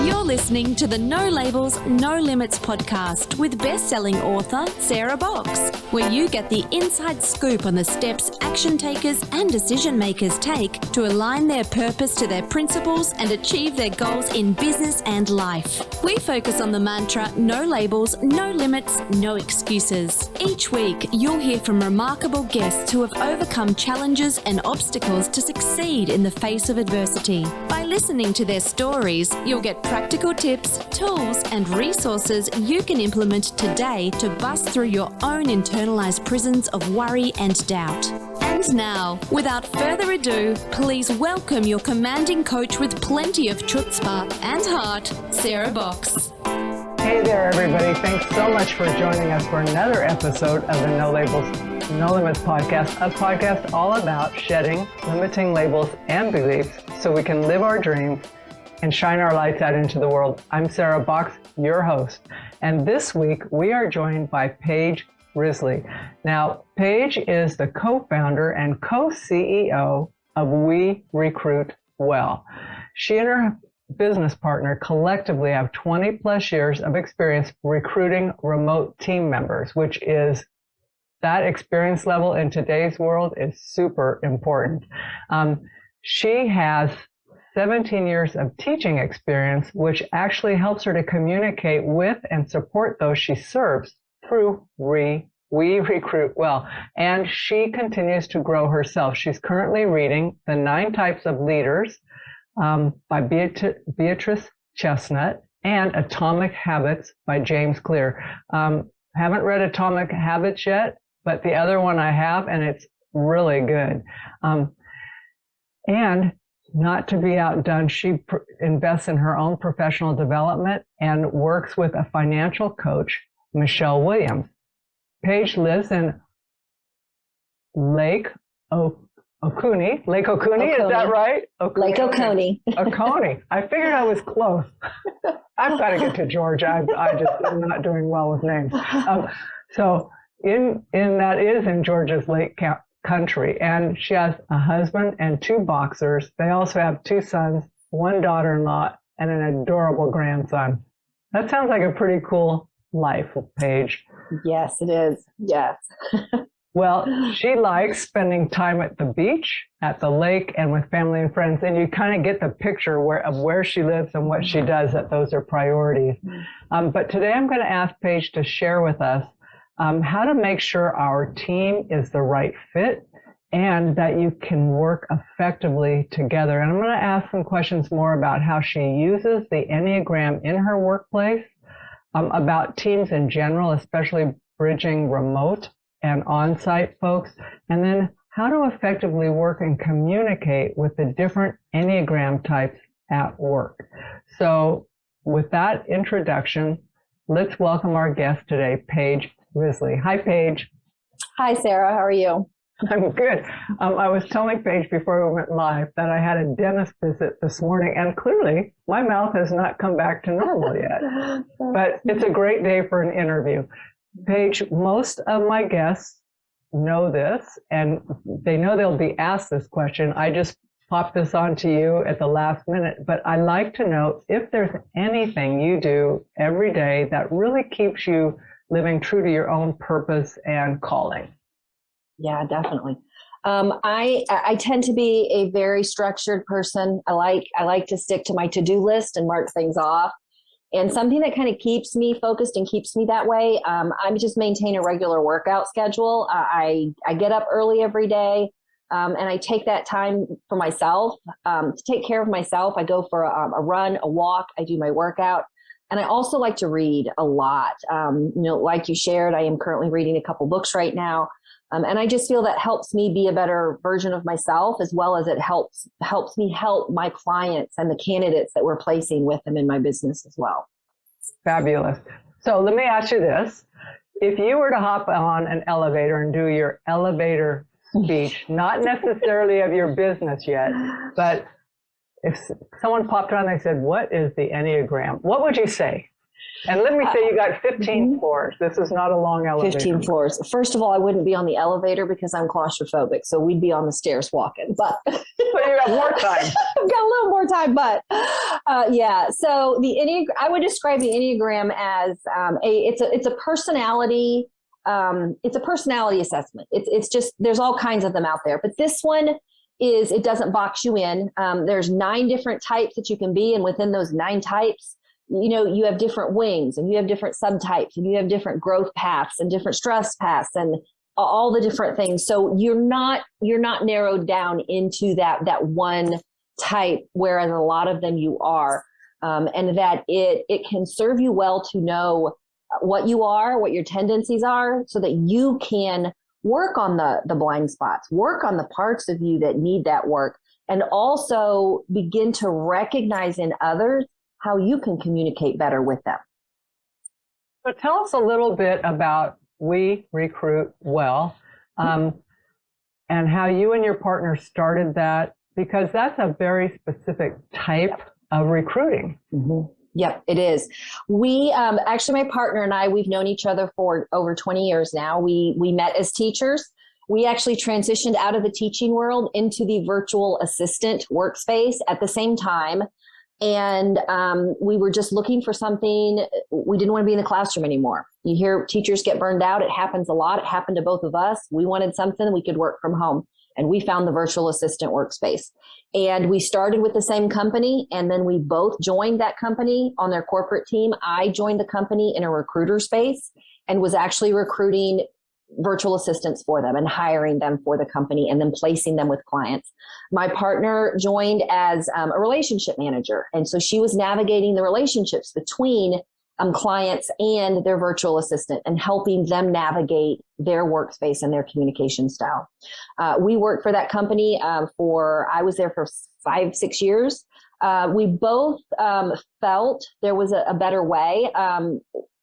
You're listening to the No Labels, No Limits podcast with best-selling author Sarah Box, where you get the inside scoop on the steps action takers and decision makers take to align their purpose to their principles and achieve their goals in business and life. We focus on the mantra, no labels, no limits, no excuses. Each week, you'll hear from remarkable guests who have overcome challenges and obstacles to succeed in the face of adversity. By listening to their stories, you'll get practical tips, tools, and resources you can implement today to bust through your own internalized prisons of worry and doubt. And now, without further ado, please welcome your commanding coach with plenty of chutzpah and heart, Sarah Box. Hey there, everybody. Thanks so much for joining us for another episode of the No Labels, No Limits podcast, a podcast all about shedding limiting labels and beliefs so we can live our dreams and shine our lights out into the world. I'm Sarah Box, your host. And this week, we are joined by Paige Risley. Now, Paige is the co-founder and co-CEO of We Recruit Well. She and her business partner collectively have 20 plus years of experience recruiting remote team members, which is that experience level in today's world is super important. She has 17 years of teaching experience, which actually helps her to communicate with and support those she serves through We Recruit Well. And she continues to grow herself. She's currently reading The 9 Types of Leaders by Beatrice Chestnut and Atomic Habits by James Clear. Haven't read Atomic Habits yet, but the other one I have, and it's really good. And not to be outdone, she invests in her own professional development and works with a financial coach, Michelle Williams. Paige lives in Lake Oconee, is that right? Lake Oconee. Oconee. I figured I was close. I've got to get to Georgia. I just am not doing well with names. So that is in Georgia's Lake Country, and she has a husband and 2 boxers. They also have 2 sons, 1 daughter-in-law, and an adorable grandson. That sounds like a pretty cool life, Paige. Yes, it is. Yes. Well, she likes spending time at the beach, at the lake, and with family and friends. And you kind of get the picture of where she lives and what she does, that those are priorities. But today I'm going to ask Paige to share with us how to make sure our team is the right fit and that you can work effectively together. And I'm going to ask some questions more about how she uses the Enneagram in her workplace, about teams in general, especially bridging remote and on-site folks, and then how to effectively work and communicate with the different Enneagram types at work. So with that introduction, let's welcome our guest today, Paige Risley. Hi, Paige. Hi, Sarah. How are you? I'm good. I was telling Paige before we went live that I had a dentist visit this morning, and clearly my mouth has not come back to normal yet. But it's a great day for an interview. Paige, most of my guests know this, and they know they'll be asked this question. I just popped this on to you at the last minute, but I like to know if there's anything you do every day that really keeps you living true to your own purpose and calling. Yeah, definitely. I tend to be a very structured person. I like to stick to my to-do list and mark things off. And something that kind of keeps me focused and keeps me that way, I just maintain a regular workout schedule. I get up early every day, and I take that time for myself, to take care of myself. I go for a run, a walk, I do my workout. And I also like to read a lot. Like you shared, I am currently reading a couple books right now. And I just feel that helps me be a better version of myself, as well as it helps me help my clients and the candidates that we're placing with them in my business as well. Fabulous. So let me ask you this. If you were to hop on an elevator and do your elevator speech, not necessarily of your business yet, but if someone popped on and they said, what is the Enneagram? What would you say? And let me say, you got 15 floors. This is not a long elevator. 15 floors. First of all, I wouldn't be on the elevator because I'm claustrophobic. So we'd be on the stairs walking, but so you have more time. I've got a little more time, but yeah. So the Enneagram, I would describe the Enneagram as it's a personality. It's a personality assessment. It's just, there's all kinds of them out there, but this one it doesn't box you in. There's 9 different types that you can be. And within those 9 types, you have different wings and you have different subtypes and you have different growth paths and different stress paths and all the different things. So you're not narrowed down into that one type, whereas a lot of them you are, and that it can serve you well to know what you are, what your tendencies are, so that you can work on the blind spots, work on the parts of you that need that work, and also begin to recognize in others how you can communicate better with them. So tell us a little bit about We Recruit Well, and how you and your partner started that, because that's a very specific type of recruiting. Mm-hmm. Yep, it is. We actually, my partner and I, we've known each other for over 20 years now. We met as teachers. We actually transitioned out of the teaching world into the virtual assistant workspace at the same time. And we were just looking for something. We didn't want to be in the classroom anymore. You hear teachers get burned out. It happens a lot. It happened to both of us. We wanted something we could work from home. And we found the virtual assistant workspace. And we started with the same company, and then we both joined that company on their corporate team. I joined the company in a recruiter space and was actually recruiting virtual assistants for them and hiring them for the company and then placing them with clients. My partner joined as a relationship manager. And so she was navigating the relationships between clients and their virtual assistant and helping them navigate their workspace and their communication style. We worked for that company I was there for 5-6 years. We both felt there was a better way.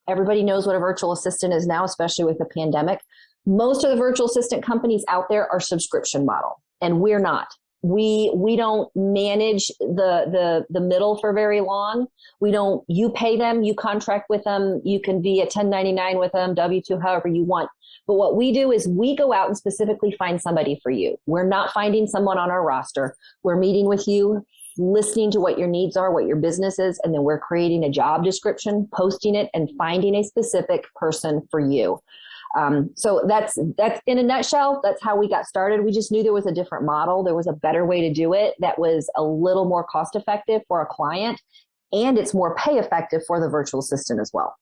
Everybody knows what a virtual assistant is now, especially with the pandemic. Most of the virtual assistant companies out there are subscription model, and we're not. We don't manage the middle for very long. You pay them, you contract with them, you can be a 1099 with them, W-2, however you want. But what we do is we go out and specifically find somebody for you. We're not finding someone on our roster. We're meeting with you, listening to what your needs are, what your business is, and then we're creating a job description, posting it, and finding a specific person for you. So that's in a nutshell, that's how we got started. We just knew there was a different model. There was a better way to do it that was a little more cost effective for a client, and it's more pay effective for the virtual assistant as well.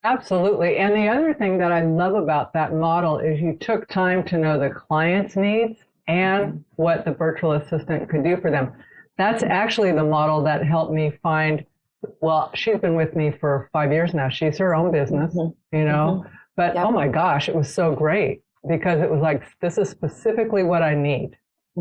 Absolutely. And the other thing that I love about that model is you took time to know the client's needs and what the virtual assistant could do for them. That's actually the model that helped me find, well, she's been with me for 5 years now. She's her own business, But oh my gosh, it was so great because it was like, this is specifically what I need.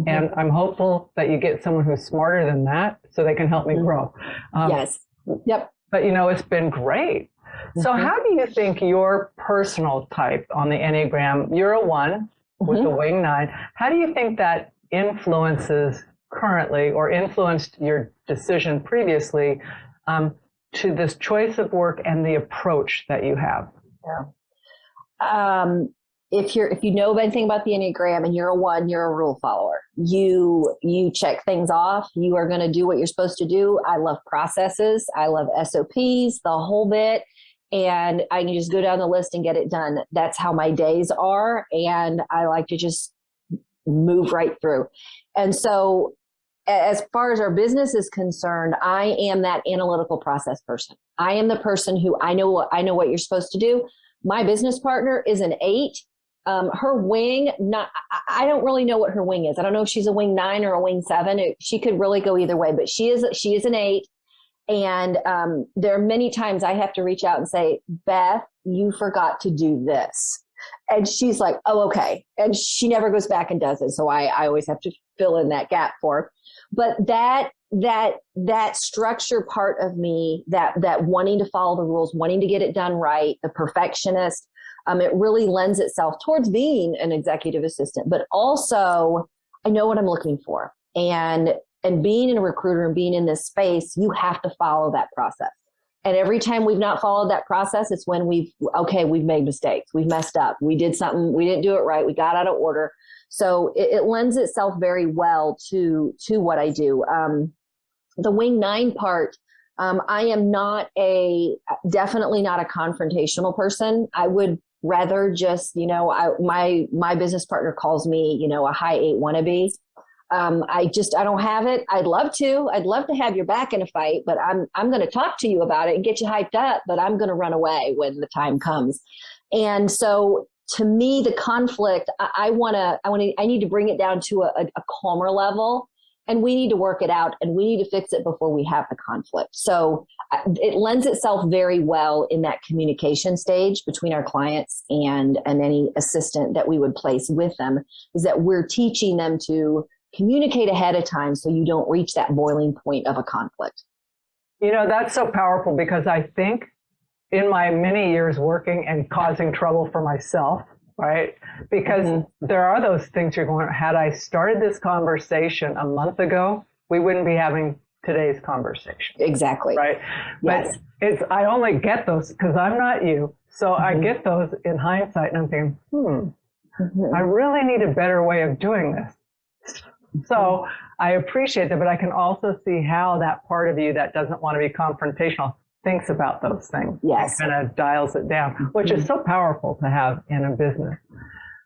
And I'm hopeful that you get someone who's smarter than that so they can help me grow. Yes. Yep. But it's been great. So how do you think your personal type on the Enneagram, you're a 1 with a wing 9. How do you think that influences currently or influenced your decision previously to this choice of work and the approach that you have? Yeah. If you know anything about the Enneagram and you're a 1, you're a rule follower. You check things off. You are going to do what you're supposed to do. I love processes. I love SOPs, the whole bit. And I can just go down the list and get it done. That's how my days are. And I like to just move right through. And so as far as our business is concerned, I am that analytical process person. I am the person who I know what you're supposed to do. My business partner is an 8. Her wing, I don't really know what her wing is. I don't know if she's a wing 9 or a wing 7. She could really go either way, but she is an 8. And there are many times I have to reach out and say, Beth, you forgot to do this. And she's like, oh, okay. And she never goes back and does it. So I always have to fill in that gap for her. But that structure part of me, that wanting to follow the rules, wanting to get it done right, the perfectionist, it really lends itself towards being an executive assistant. But also, I know what I'm looking for. And being a recruiter and being in this space, you have to follow that process. And every time we've not followed that process, it's when we've made mistakes. We've messed up. We did something. We didn't do it right. We got out of order. So it lends itself very well to what I do. The Wing 9 part, I am definitely not a confrontational person. I would rather just, my business partner calls me, a high 8 wannabe. I don't have it. I'd love to have your back in a fight, but I'm going to talk to you about it and get you hyped up, but I'm going to run away when the time comes. And so to me, the conflict, I need to bring it down to a calmer level, and we need to work it out, and we need to fix it before we have the conflict. So it lends itself very well in that communication stage between our clients and any assistant that we would place with them, is that we're teaching them to communicate ahead of time so you don't reach that boiling point of a conflict. That's so powerful, because I think in my many years working and causing trouble for myself, right? Because there are those things you're going, had I started this conversation a month ago, we wouldn't be having today's conversation. Exactly. Right. Yes. But I only get those because I'm not you. So I get those in hindsight, and I'm thinking, I really need a better way of doing this. So I appreciate that, but I can also see how that part of you that doesn't want to be confrontational thinks about those things. Yes. And kind of dials it down, which is so powerful to have in a business.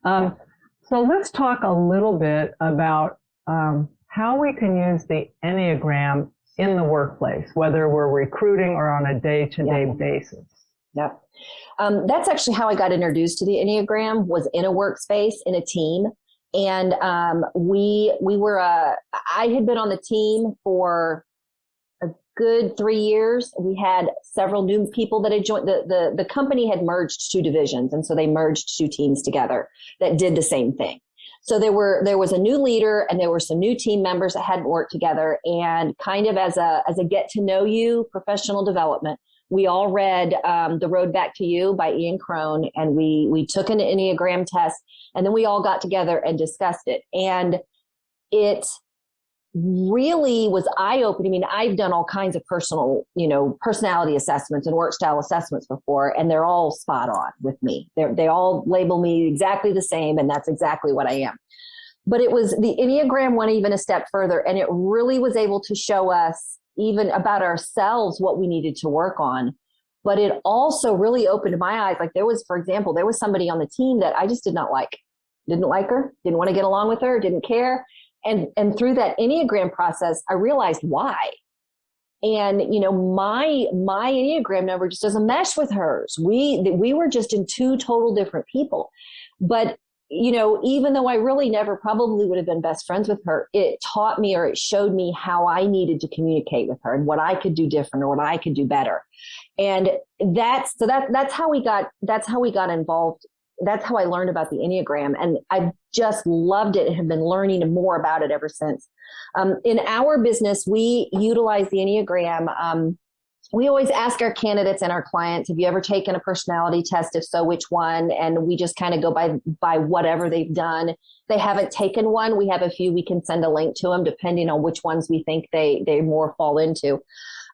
So let's talk a little bit about how we can use the Enneagram in the workplace, whether we're recruiting or on a day-to-day basis. Yep. That's actually how I got introduced to the Enneagram, was in a workspace, in a team. And I had been on the team for a good 3 years. We had several new people that had joined. The company had merged 2 divisions. And so they merged 2 teams together that did the same thing. So there was a new leader, and there were some new team members that hadn't worked together. And kind of as a get to know you professional development, we all read The Road Back to You by Ian Crone, and we took an Enneagram test, and then we all got together and discussed it. And it really was eye-opening. I mean, I've done all kinds of personality assessments and work style assessments before, and they're all spot on with me. They all label me exactly the same, and that's exactly what I am. But it was the Enneagram went even a step further, and it really was able to show us even about ourselves what we needed to work on. But it also really opened my eyes. Like for example, there was somebody on the team that I just didn't like her, didn't want to get along with her, didn't care. And through that Enneagram process, I realized why. And, my Enneagram number just doesn't mesh with hers. We were just in 2 total different people. But, even though I really never probably would have been best friends with her, it taught me, or it showed me how I needed to communicate with her and what I could do different or what I could do better. And that's how we got involved. That's how I learned about the Enneagram. And I just loved it and have been learning more about it ever since. In our business, we utilize the Enneagram. We always ask our candidates and our clients, have you ever taken a personality test? If so, which one? And we just kind of go by whatever they've done. They haven't taken one. We have a few, we can send a link to them depending on which ones we think they more fall into.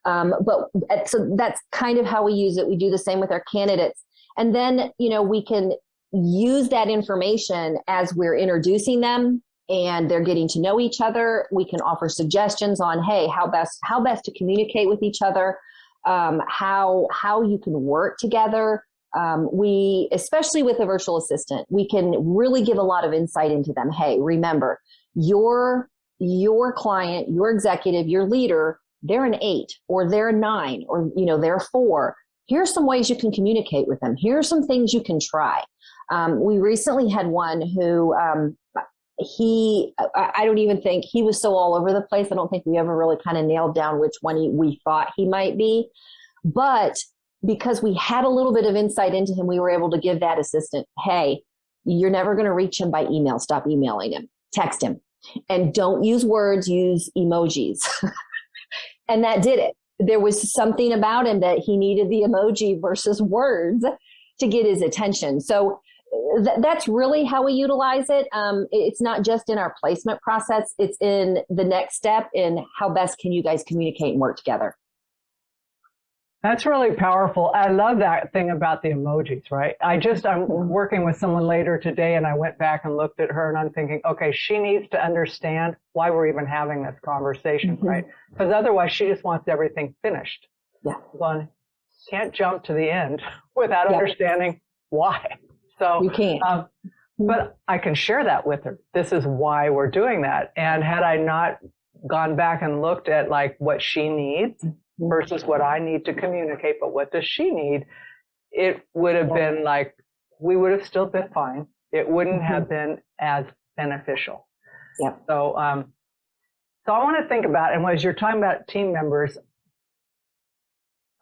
So that's kind of how we use it. We do the same with our candidates. And then, we can use that information as we're introducing them and they're getting to know each other. We can offer suggestions on, hey, how best to communicate with each other, how you can work together. We, especially with a virtual assistant, we can really give a lot of insight into them. Hey, remember, your client, your executive, your leader, they're an 8 or they're a 9 or, they're a 4. Here's some ways you can communicate with them. Here are some things you can try. We recently had one who, I don't even think he was so all over the place. I don't think we ever really kind of nailed down which one we thought he might be. But because we had a little bit of insight into him, we were able to give that assistant, hey, you're never going to reach him by email. Stop emailing him. Text him. And don't use words, use emojis. And that did it. There was something about him that he needed the emoji versus words to get his attention. So that's really how we utilize it. It's not just in our placement process. It's in the next step in how best can you guys communicate and work together. That's really powerful. I love that thing about the emojis, right? I'm working with someone later today and I went back and looked at her and I'm thinking, okay, she needs to understand why we're even having this conversation, right? Because otherwise she just wants everything finished. Yeah. One can't jump to the end without understanding why. So you can't. But I can share that with her. This is why we're doing that. And had I not gone back and looked at like what she needs versus what I need to communicate, but what does she need? It would have been like, we would have still been fine. It wouldn't have been as beneficial. Yeah. So I want to think about, and as you're talking about team members,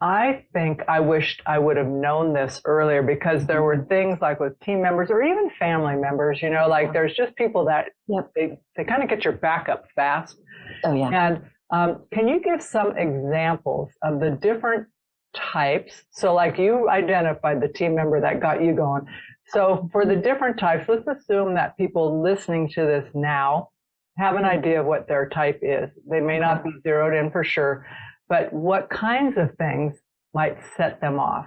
I think I wished I would have known this earlier because there were things like with team members or even family members, like there's just people that they kind of get your back up fast. Oh, yeah. And can you give some examples of the different types? So like you identified the team member that got you going. So for the different types, let's assume that people listening to this now have an idea of what their type is. They may not be zeroed in for sure, but what kinds of things might set them off?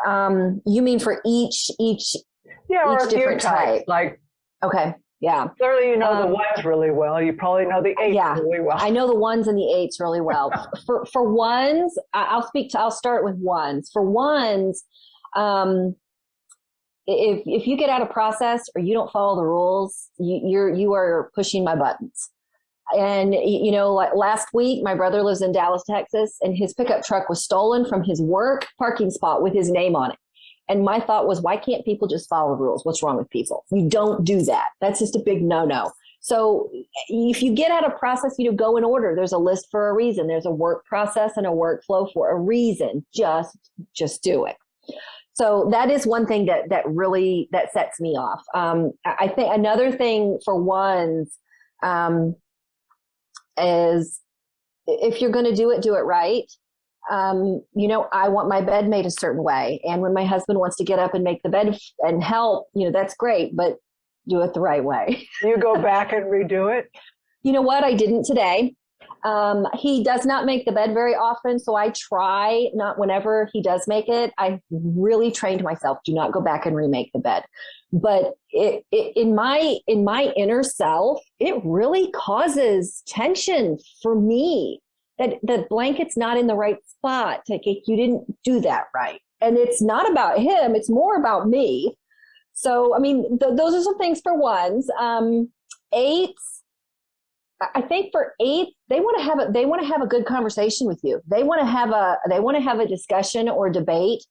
You mean for each or a few different type? Like, okay. Yeah. Clearly, you know the ones really well. You probably know the eights really well. I know the ones and the eights really well. For ones, I'll start with ones. For ones, if you get out of process or you don't follow the rules, you are pushing my buttons. And, like last week, my brother lives in Dallas, Texas, and his pickup truck was stolen from his work parking spot with his name on it. And my thought was, why can't people just follow the rules? What's wrong with people? You don't do that. That's just a big no-no. So if you get out of process, go in order. There's a list for a reason. There's a work process and a workflow for a reason. Just do it. So that is one thing that really sets me off. I think another thing for ones is if you're going to do it right. I want my bed made a certain way. And when my husband wants to get up and make the bed and help, that's great, but do it the right way. You go back and redo it? You know what? I didn't today. He does not make the bed very often. So I try not whenever he does make it. I really trained myself, do not go back and remake the bed. But in my inner self, it really causes tension for me. That the blanket's not in the right spot. Like, you didn't do that right. And it's not about him. It's more about me. So, I mean, those are some things for ones. Eights, I think for eights, they want to have a good conversation with you. They want to have a discussion or debate.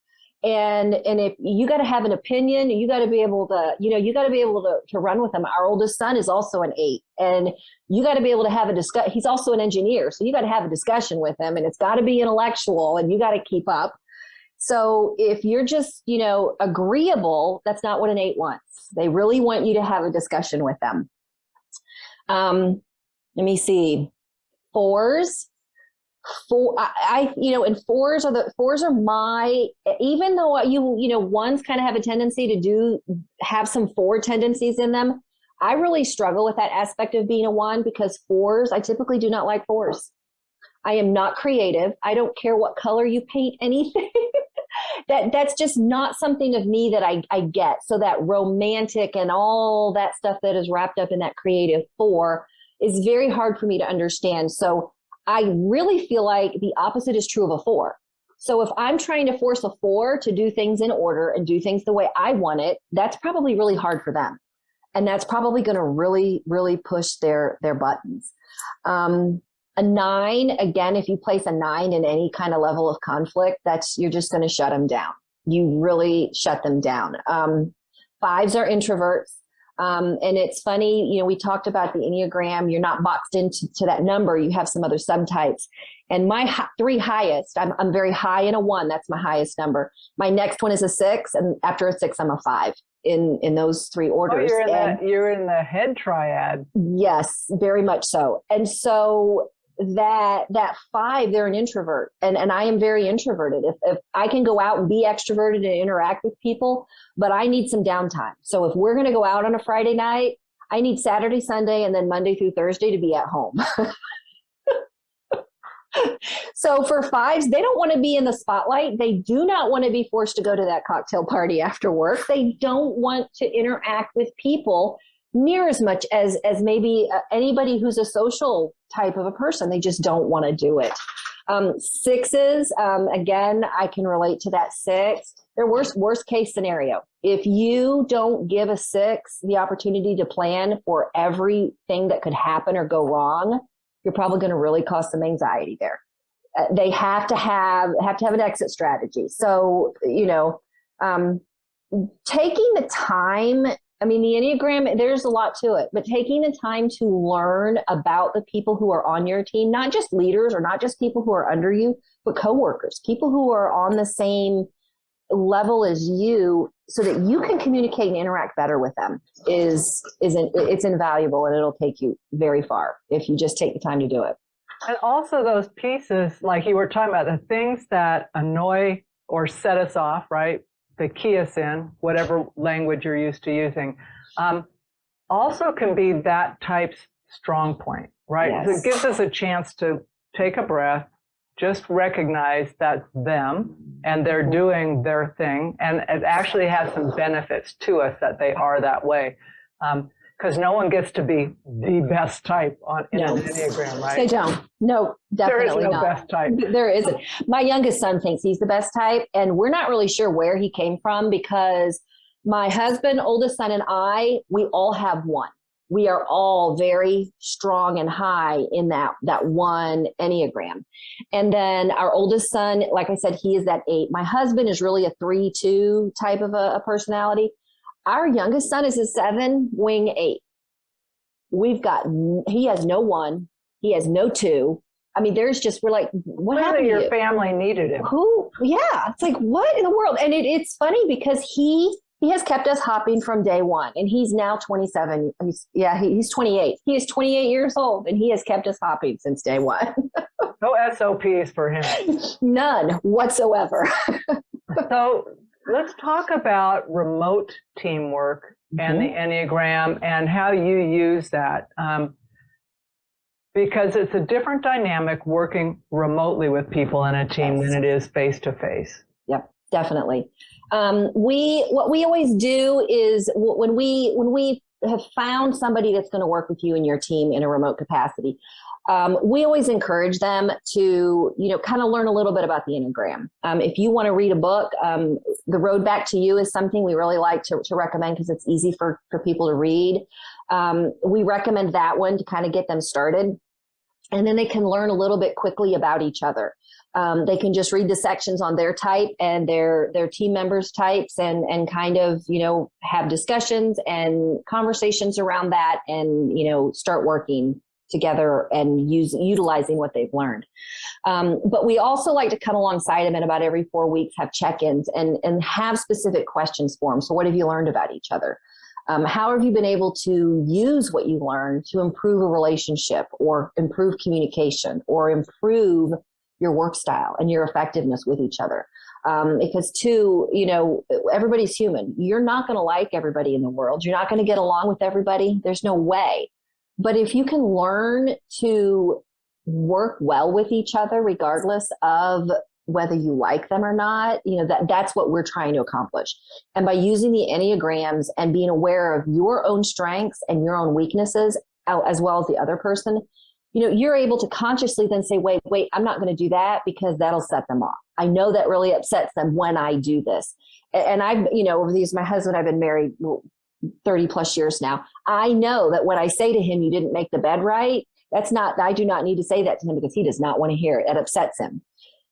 And if you got to have an opinion, you got to be able to run with them. Our oldest son is also an 8, and you got to be able to have a discussion. He's also an engineer. So you got to have a discussion with him, and it's got to be intellectual, and you got to keep up. So if you're just, agreeable, that's not what an 8 wants. They really want you to have a discussion with them. Let me see. 4s. And fours are my, even though ones kind of have a tendency to have some 4 tendencies in them. I really struggle with that aspect of being a 1 because 4s, I typically do not like 4s. I am not creative. I don't care what color you paint anything. That's just not something of me that I get. So that romantic and all that stuff that is wrapped up in that creative 4 is very hard for me to understand. So I really feel like the opposite is true of a 4. So if I'm trying to force a 4 to do things in order and do things the way I want it, that's probably really hard for them. And that's probably going to really, really push their buttons. A 9, again, if you place a 9 in any kind of level of conflict, you're just going to shut them down. You really shut them down. 5s are introverts. And it's funny, we talked about the Enneagram. You're not boxed into that number. You have some other subtypes. And my 3 highest, I'm very high in a 1. That's my highest number. My next one is a 6. And after a 6, I'm a 5 in those 3 orders. Oh, you're in the head triad. Yes, very much so. And so that 5, they're an introvert. And I am very introverted. If I can go out and be extroverted and interact with people, but I need some downtime. So if we're going to go out on a Friday night, I need Saturday, Sunday, and then Monday through Thursday to be at home. So for fives, they don't want to be in the spotlight. They do not want to be forced to go to that cocktail party after work. They don't want to interact with people near as much as maybe anybody who's a social type of a person. They just don't want to do it. Sixes, again, I can relate to that six. Their worst case scenario. If you don't give a six the opportunity to plan for everything that could happen or go wrong, you're probably going to really cause some anxiety there. They have to have an exit strategy. So, taking the time, I mean, the Enneagram, there's a lot to it, but taking the time to learn about the people who are on your team, not just leaders or not just people who are under you, but coworkers, people who are on the same level as you, so that you can communicate and interact better with them it's invaluable, and it'll take you very far if you just take the time to do it. And also those pieces, like you were talking about, the things that annoy or set us off, right? They key us in, whatever language you're used to using, also can be that type's strong point, right? Yes. So it gives us a chance to take a breath, just recognize that's them and they're doing their thing. And it actually has some benefits to us that they are that way. Because no one gets to be the best type in an Enneagram, right? They don't. No, definitely there is no not. best type. There isn't. My youngest son thinks he's the best type, and we're not really sure where he came from, because my husband, oldest son, and I, we all have one. We are all very strong and high in that one Enneagram. And then our oldest son, like I said, he is that 8. My husband is really a 3-2 type of a personality. Our youngest son is a 7, wing 8. He has no 1. He has no 2. I mean, we're like, what happened to your you? family needed him. Yeah. It's like, what in the world? And it's funny because he has kept us hopping from day one, and he's now 27. He's 28. He is 28 years old, and he has kept us hopping since day one. No SOPs for him. None whatsoever. So let's talk about remote teamwork and the Enneagram and how you use that. Because it's a different dynamic working remotely with people in a team than it is face to face. Yep, definitely. What we always do is when we have found somebody that's going to work with you and your team in a remote capacity, we always encourage them to, kind of learn a little bit about the Enneagram. If you want to read a book, The Road Back to You is something we really like to recommend because it's easy for people to read. We recommend that one to kind of get them started. And then they can learn a little bit quickly about each other. They can just read the sections on their type and their team members' types and kind of, have discussions and conversations around that and, start working together and utilizing what they've learned. But we also like to come alongside them and about every 4 weeks have check-ins and have specific questions for them. So what have you learned about each other? How have you been able to use what you learned to improve a relationship or improve communication or improve your work style and your effectiveness with each other? Because too, everybody's human. You're not going to like everybody in the world. You're not going to get along with everybody. There's no way. But if you can learn to work well with each other, regardless of whether you like them or not, that's what we're trying to accomplish. And by using the Enneagrams and being aware of your own strengths and your own weaknesses, as well as the other person, you're able to consciously then say, wait, I'm not going to do that because that'll set them off. I know that really upsets them when I do this. And I've, over these, my husband, I've been married 30 plus years now. I know that when I say to him, you didn't make the bed right, I do not need to say that to him because he does not want to hear it. That upsets him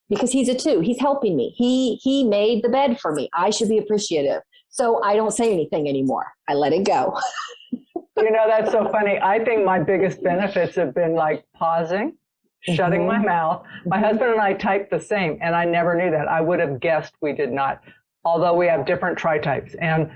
because he's a 2. He's helping me. He made the bed for me. I should be appreciative. So I don't say anything anymore. I let it go. That's so funny. I think my biggest benefits have been like pausing, shutting my mouth. My husband and I type the same, and I never knew that. I would have guessed we did not, although we have different tri-types. And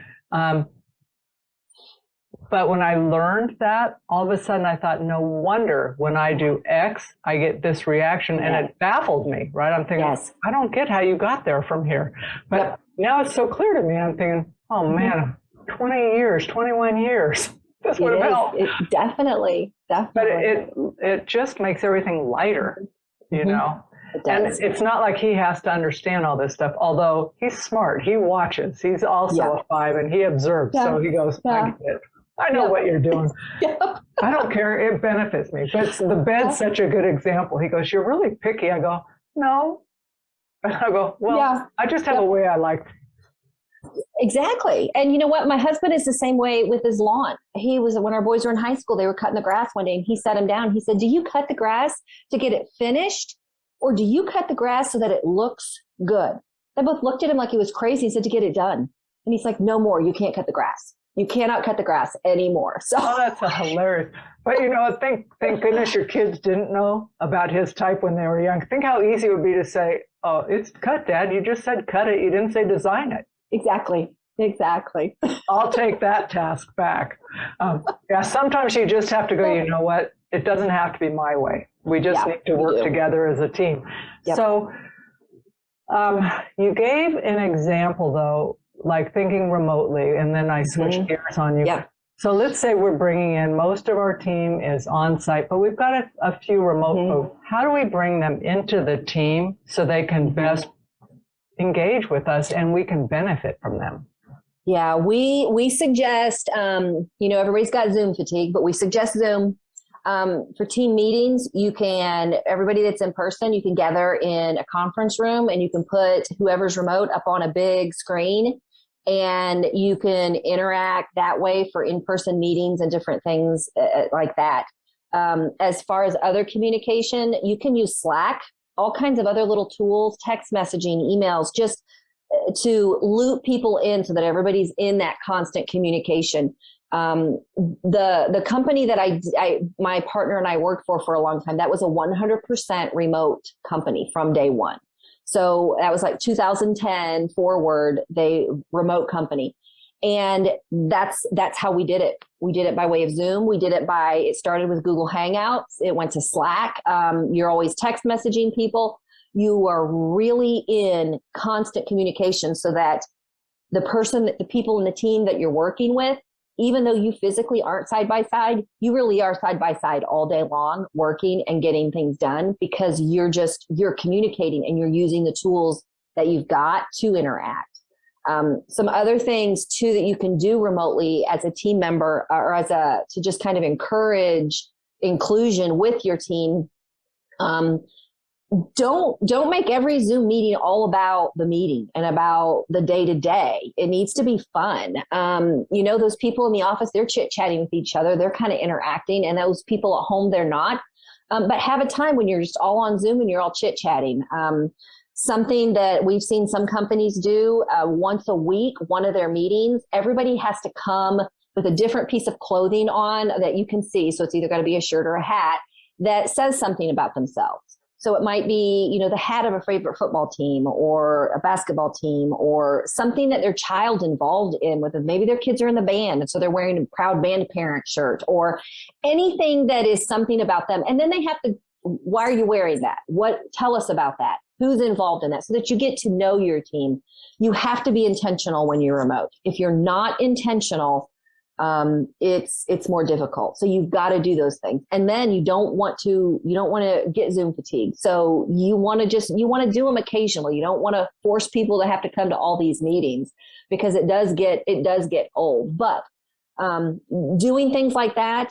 but when I learned that, all of a sudden I thought, no wonder when I do X, I get this reaction, and it baffled me, right? I'm thinking, I don't get how you got there from here. But now it's so clear to me. I'm thinking, oh man, 20 years, 21 years. This would have helped. Definitely. But it just makes everything lighter. you know? And it's not like he has to understand all this stuff, although he's smart. He watches. He's also a 5 and he observes. So he goes, I get it. I know what you're doing. I don't care. It benefits me. But the bed's such a good example. He goes, you're really picky. I go, no. And I go, well, I just have a way I like. Exactly. And you know what? My husband is the same way with his lawn. He was, when our boys were in high school, they were cutting the grass one day and he sat him down. He said, do you cut the grass to get it finished? Or do you cut the grass so that it looks good? They both looked at him like he was crazy. He said, to get it done. And he's like, no more. You can't cut the grass. You cannot cut the grass anymore. So that's hilarious. But you know, thank goodness your kids didn't know about his type when they were young. Think how easy it would be to say, oh, it's cut, Dad. You just said cut it. You didn't say design it. Exactly. I'll take that task back. Sometimes you just have to go, you know what? It doesn't have to be my way. We just need to work together as a team. Yep. So you gave an example, though, like thinking remotely, and then I switched gears on you. Yep. So let's say we're bringing in, most of our team is on site, but we've got a few remote folks. How do we bring them into the team so they can best engage with us and we can benefit from them? Yeah, we suggest, everybody's got Zoom fatigue, but we suggest Zoom. For team meetings, everybody that's in person, you can gather in a conference room and you can put whoever's remote up on a big screen and you can interact that way for in-person meetings and different things like that. As far as other communication, you can use Slack, all kinds of other little tools, text messaging, emails, just to loop people in so that everybody's in that constant communication. The company that my partner and I worked for a long time, that was a 100% remote company from day one. So that was like 2010 forward, remote company. And that's how we did it. We did it by way of Zoom. It started with Google Hangouts. It went to Slack. You're always text messaging people. You are really in constant communication so that the people in the team that you're working with, even though you physically aren't side by side, you really are side by side all day long, working and getting things done because you're communicating and you're using the tools that you've got to interact. Some other things too that you can do remotely as a team member or to just kind of encourage inclusion with your team. Don't make every Zoom meeting all about the meeting and about the day to day. It needs to be fun. Those people in the office, they're chit chatting with each other. They're kind of interacting, and those people at home, they're not. But have a time when you're just all on Zoom and you're all chit chatting. Something that we've seen some companies do once a week, one of their meetings, everybody has to come with a different piece of clothing on that you can see. So it's either got to be a shirt or a hat that says something about themselves. So it might be, the hat of a favorite football team or a basketball team or something that their child's involved in with them. Maybe their kids are in the band and so they're wearing a proud band parent shirt or anything that is something about them. And then they have to, why are you wearing that? Tell us about that. Who's involved in that so that you get to know your team. You have to be intentional when you're remote. If you're not intentional, it's more difficult. So you've got to do those things. And then you don't want to get Zoom fatigue. So you want to do them occasionally. You don't want to force people to have to come to all these meetings because it does get old, but, doing things like that.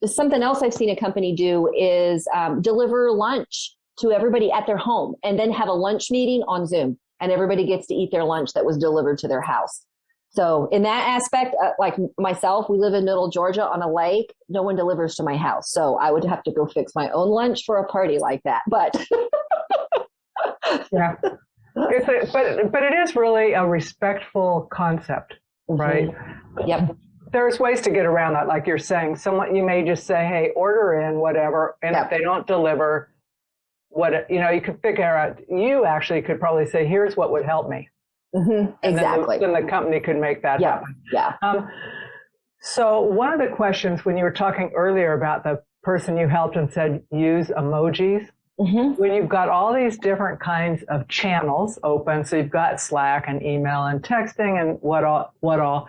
Something else I've seen a company do is, deliver lunch to everybody at their home and then have a lunch meeting on Zoom and everybody gets to eat their lunch that was delivered to their house. So in that aspect, like myself, we live in Middle Georgia on a lake. No one delivers to my house. So I would have to go fix my own lunch for a party like that. But yeah, but it is really a respectful concept, right? Yep. There's ways to get around that. Like you're saying, you may just say, hey, order in whatever. And if they don't deliver you could figure out, you actually could probably say, here's what would help me. Exactly. Then the company could make that happen. Yeah. So one of the questions when you were talking earlier about the person you helped and said use emojis, when you've got all these different kinds of channels open, so you've got Slack and email and texting and what all,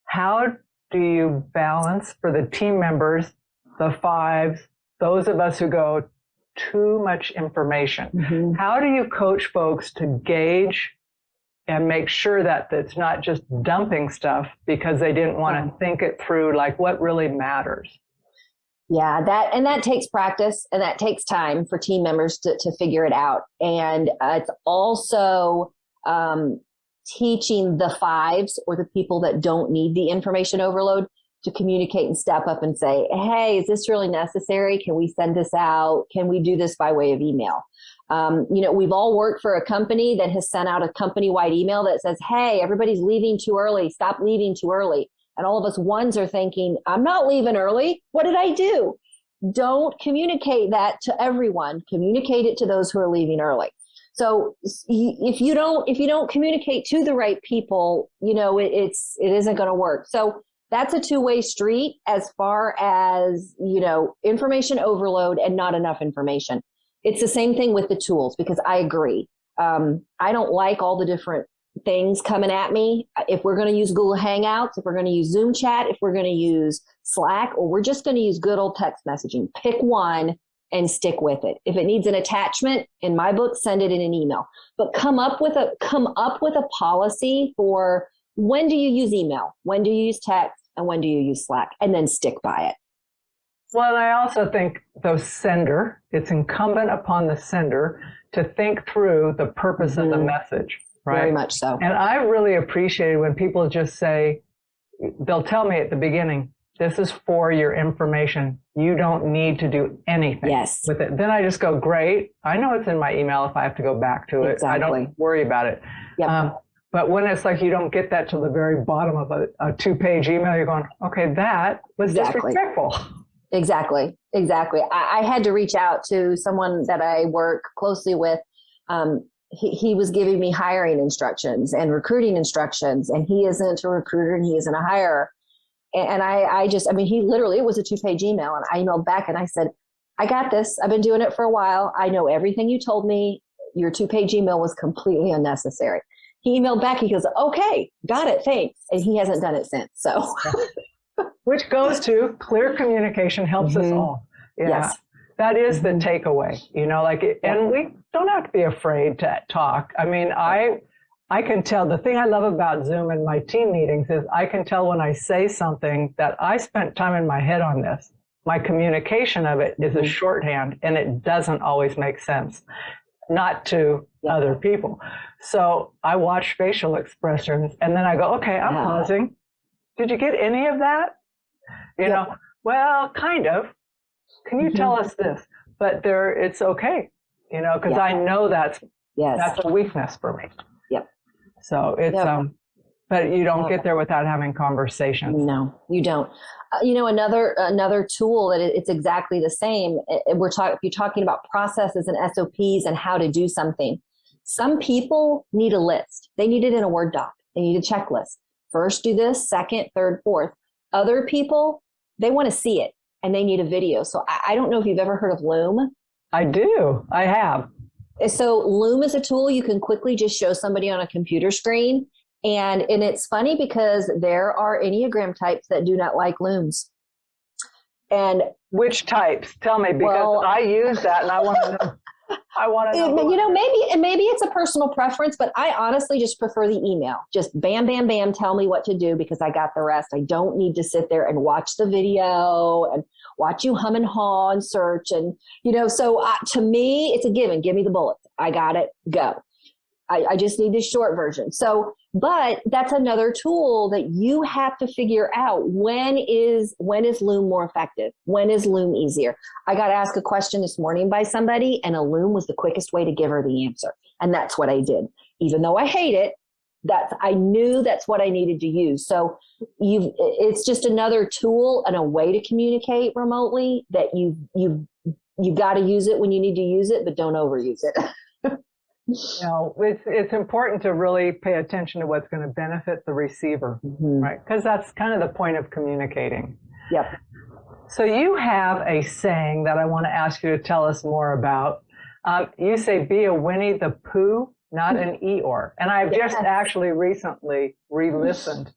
how do you balance for the team members, the fives, those of us who go too much information. Mm-hmm. How do you coach folks to gauge and make sure that it's not just dumping stuff because they didn't want to think it through, like what really matters? Yeah, that takes practice, and that takes time for team members to figure it out. And it's also teaching the fives, or the people that don't need the information overload, to communicate and step up and say, hey, is this really necessary? Can we send this out? Can we do this by way of email? We've all worked for a company that has sent out a company-wide email that says, hey, everybody's leaving too early. Stop leaving too early. And all of us ones are thinking, I'm not leaving early. What did I do? Don't communicate that to everyone. Communicate it to those who are leaving early. So if you don't communicate to the right people, it isn't going to work. So that's a two-way street as far as, information overload and not enough information. It's the same thing with the tools, because I agree. I don't like all the different things coming at me. If we're going to use Google Hangouts, if we're going to use Zoom chat, if we're going to use Slack, or we're just going to use good old text messaging, pick one and stick with it. If it needs an attachment, in my book, send it in an email. But come up with a policy for when do you use email, when do you use text, and when do you use Slack, and then stick by it. Well, and I also think it's incumbent upon the sender to think through the purpose of the message, right? Very much so. And I really appreciate when people just say, they'll tell me at the beginning, this is for your information. You don't need to do anything with it. Then I just go, great. I know it's in my email if I have to go back to it. Exactly. I don't worry about it. Yep. But when it's like you don't get that to the very bottom of a 2-page email, you're going, okay, that was disrespectful. Exactly. I had to reach out to someone that I work closely with. He was giving me hiring instructions and recruiting instructions, and he isn't a recruiter and he isn't a hirer. And he literally, it was a 2-page email, and I emailed back and I said, I got this. I've been doing it for a while. I know everything you told me. Your 2-page email was completely unnecessary. He emailed back. He goes, okay, got it. Thanks. And he hasn't done it since. So, which goes to clear communication helps us all. Yeah. Yes. That is the takeaway, and we don't have to be afraid to talk. I mean, I can tell. The thing I love about Zoom and my team meetings is I can tell when I say something that I spent time in my head on this. My communication of it is a shorthand, and it doesn't always make sense, not to other people. So I watch facial expressions, and then I go, okay, I'm pausing. Did you get any of that? Well, kind of. Can you tell us this? But it's okay, because I know that's a weakness for me. Yep. So it's, but you don't get there without having conversations. No, you don't. Another tool that it's exactly the same. If you're talking about processes and SOPs and how to do something. Some people need a list. They need it in a Word doc. They need a checklist. First do this, second, third, fourth. Other people, they want to see it and they need a video. So I don't know if you've ever heard of Loom. I do. I have. So Loom is a tool you can quickly just show somebody on a computer screen. And it's funny because there are Enneagram types that do not like Looms. And which types? Tell me, because I use that and I want to know. Maybe it's a personal preference, but I honestly just prefer the email. Just bam, bam, bam, tell me what to do because I got the rest. I don't need to sit there and watch the video and watch you hum and haw and search. And, so to me, it's a given. Give me the bullets. I got it. Go. I just need the short version. So, but that's another tool that you have to figure out. When is Loom more effective? When is Loom easier? I got asked a question this morning by somebody, and a Loom was the quickest way to give her the answer. And that's what I did. Even though I hate it, I knew that's what I needed to use. So it's just another tool and a way to communicate remotely that you've got to use it when you need to use it, but don't overuse it. It's important to really pay attention to what's going to benefit the receiver, right? Because that's kind of the point of communicating. Yep. So you have a saying that I want to ask you to tell us more about. You say, be a Winnie the Pooh, not an Eeyore. And I've just actually recently re-listened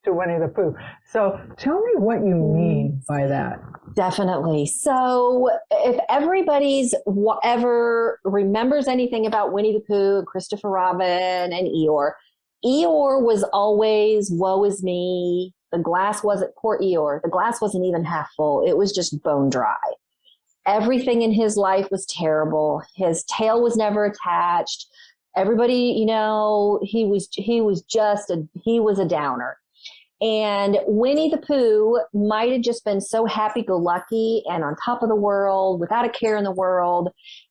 to Winnie the Pooh. So tell me what you mean by that. Definitely. So if everybody's ever remembers anything about Winnie the Pooh, Christopher Robin, and Eeyore, Eeyore was always, woe is me. The glass wasn't, poor Eeyore, the glass wasn't even half full. It was just bone dry. Everything in his life was terrible. His tail was never attached. Everybody, you know, he was a downer. And Winnie the Pooh might have just been so happy-go-lucky and on top of the world, without a care in the world.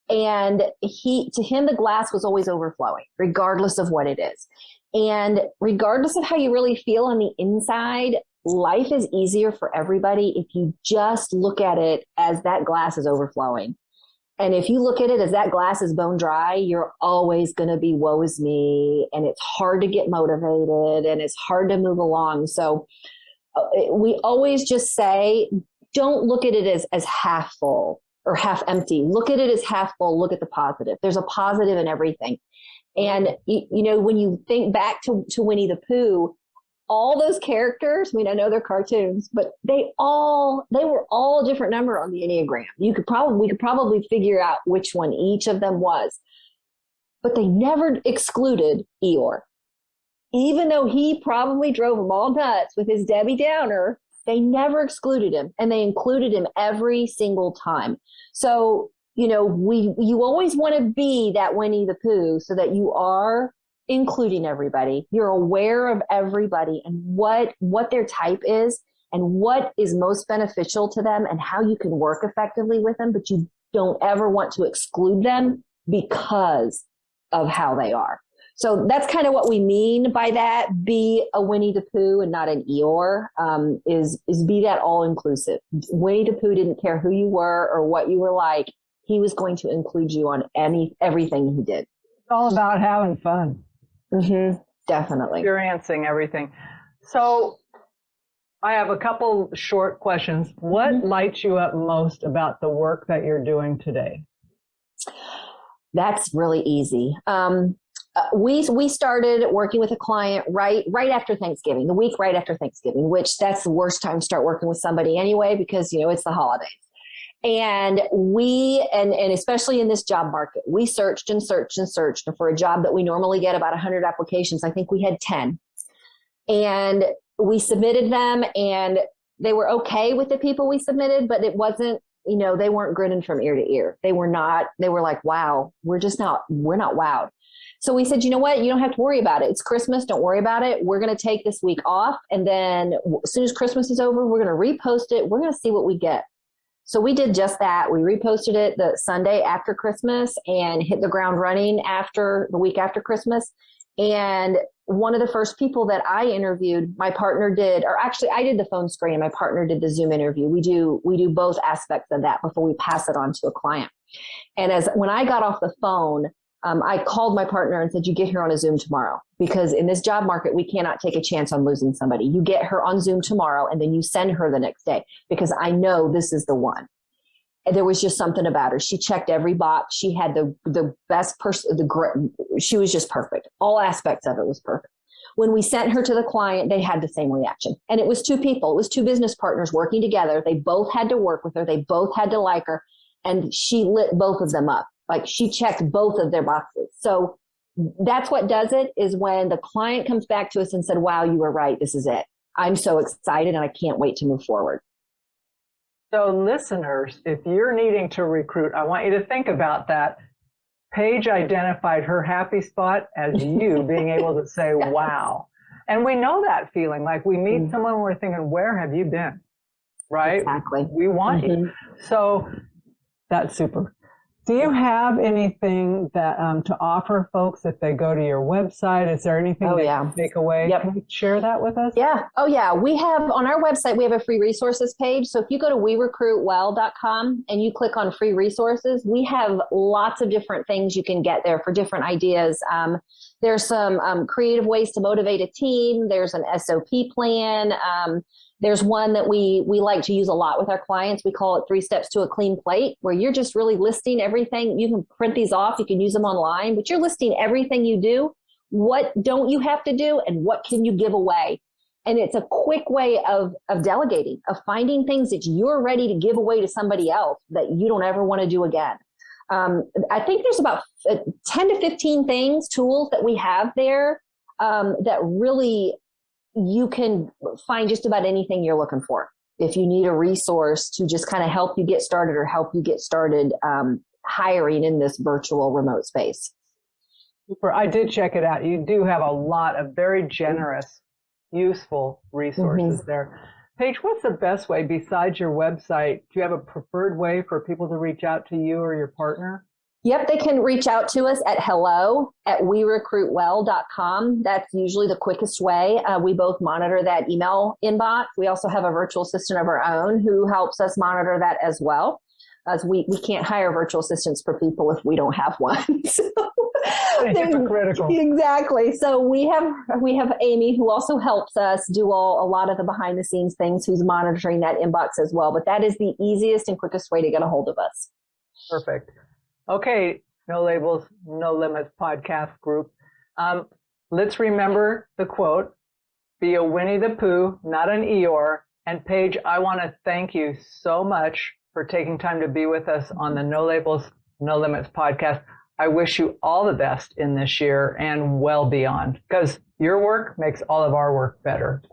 And to him, the glass was always overflowing, regardless of what it is. And regardless of how you really feel on the inside, life is easier for everybody if you just look at it as that glass is overflowing. And if you look at it as that glass is bone dry, you're always going to be woe is me. And it's hard to get motivated and it's hard to move along. So we always just say, don't look at it as half full or half empty. Look at it as half full. Look at the positive. There's a positive in everything. And, you know, when you think back to Winnie the Pooh, all those characters, I mean, I know they're cartoons, but they were all a different number on the Enneagram. We could probably figure out which one each of them was, but they never excluded Eeyore. Even though he probably drove them all nuts with his Debbie Downer, they never excluded him, and they included him every single time. So, you know, you always want to be that Winnie the Pooh so that you are including everybody. You're aware of everybody and what their type is and what is most beneficial to them and how you can work effectively with them, but you don't ever want to exclude them because of how they are. So that's kind of what we mean by that. Be a Winnie the Pooh and not an Eeyore, is be that all inclusive. Winnie the Pooh didn't care who you were or what you were like. He was going to include you on everything he did. It's all about having fun. Mm-hmm. Definitely. Experiencing everything. So I have a couple short questions. What lights you up most about the work that you're doing today? That's really easy. We started working with a client right after Thanksgiving, the week right after Thanksgiving, which that's the worst time to start working with somebody anyway, because, you know, it's the holidays. And and especially in this job market, we searched and searched and searched. And for a job that we normally get about 100 applications, I think we had 10. And we submitted them and they were okay with the people we submitted, but it wasn't, you know, they weren't grinning from ear to ear. They were like, wow, we're not wowed. So we said, you know what? You don't have to worry about it. It's Christmas. Don't worry about it. We're going to take this week off. And then as soon as Christmas is over, we're going to repost it. We're going to see what we get. So we did just that. We reposted it the Sunday after Christmas and hit the ground running the week after Christmas. And one of the first people that I interviewed, my partner did, or actually I did the phone screen and my partner did the Zoom interview. We do both aspects of that before we pass it on to a client. And when I got off the phone, I called my partner and said, you get her on a Zoom tomorrow, because in this job market, we cannot take a chance on losing somebody. You get her on Zoom tomorrow and then you send her the next day, because I know this is the one. And there was just something about her. She checked every box. She had the best person, she was just perfect. All aspects of it was perfect. When we sent her to the client, they had the same reaction. And it was two people. It was two business partners working together. They both had to work with her. They both had to like her. And she lit both of them up. Like, she checked both of their boxes. So that's what does it, is when the client comes back to us and said, wow, you were right. This is it. I'm so excited and I can't wait to move forward. So listeners, if you're needing to recruit, I want you to think about that. Paige identified her happy spot as you being able to say, yes. Wow. And we know that feeling. Like, we meet someone and we're thinking, where have you been? Right? Exactly. We want you. So that's super. Do you have anything that to offer folks if they go to your website? Is there anything they can take away? Yep. Can you share that with us? Yeah. Oh, yeah. We have on our website, we have a free resources page. So if you go to werecruitwell.com and you click on free resources, we have lots of different things you can get there for different ideas. There's some creative ways to motivate a team. There's an SOP plan. There's one that we like to use a lot with our clients. We call it 3 Steps to a Clean Plate, where you're just really listing everything. You can print these off. You can use them online, but you're listing everything you do. What don't you have to do and what can you give away? And it's a quick way of delegating, of finding things that you're ready to give away to somebody else that you don't ever want to do again. I think there's about 10 to 15 tools that we have there that really you can find just about anything you're looking for. If you need a resource to just kind of help you get started or help you get started hiring in this virtual remote space. Super. I did check it out. You do have a lot of very generous, useful resources there. Paige, what's the best way besides your website? Do you have a preferred way for people to reach out to you or your partner? Yep, they can reach out to us at hello@werecruitwell.com. That's usually the quickest way. We both monitor that email inbox. We also have a virtual assistant of our own who helps us monitor that as well, as we can't hire virtual assistants for people if we don't have one. So, hypocritical. Exactly. So we have Amy, who also helps us do a lot of the behind the scenes things, who's monitoring that inbox as well. But that is the easiest and quickest way to get a hold of us. Perfect. Okay, No Labels, No Limits podcast group. Let's remember the quote, be a Winnie the Pooh, not an Eeyore. And Paige, I want to thank you so much for taking time to be with us on the No Labels, No Limits podcast. I wish you all the best in this year and well beyond, because your work makes all of our work better.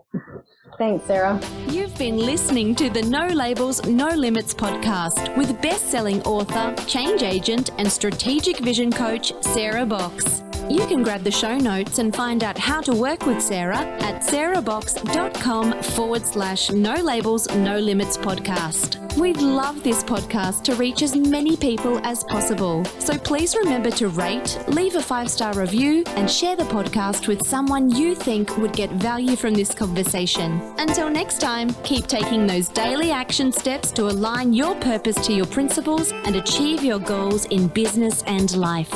Thanks, Sarah. You've been listening to the No Labels, No Limits podcast with best-selling author, change agent, and strategic vision coach, Sarah Box. You can grab the show notes and find out how to work with Sarah at sarahbox.com/No Labels, No Limits podcast. We'd love this podcast to reach as many people as possible. So please remember to rate, leave a 5-star review, and share the podcast with someone you think would get value from this conversation. Until next time, keep taking those daily action steps to align your purpose to your principles and achieve your goals in business and life.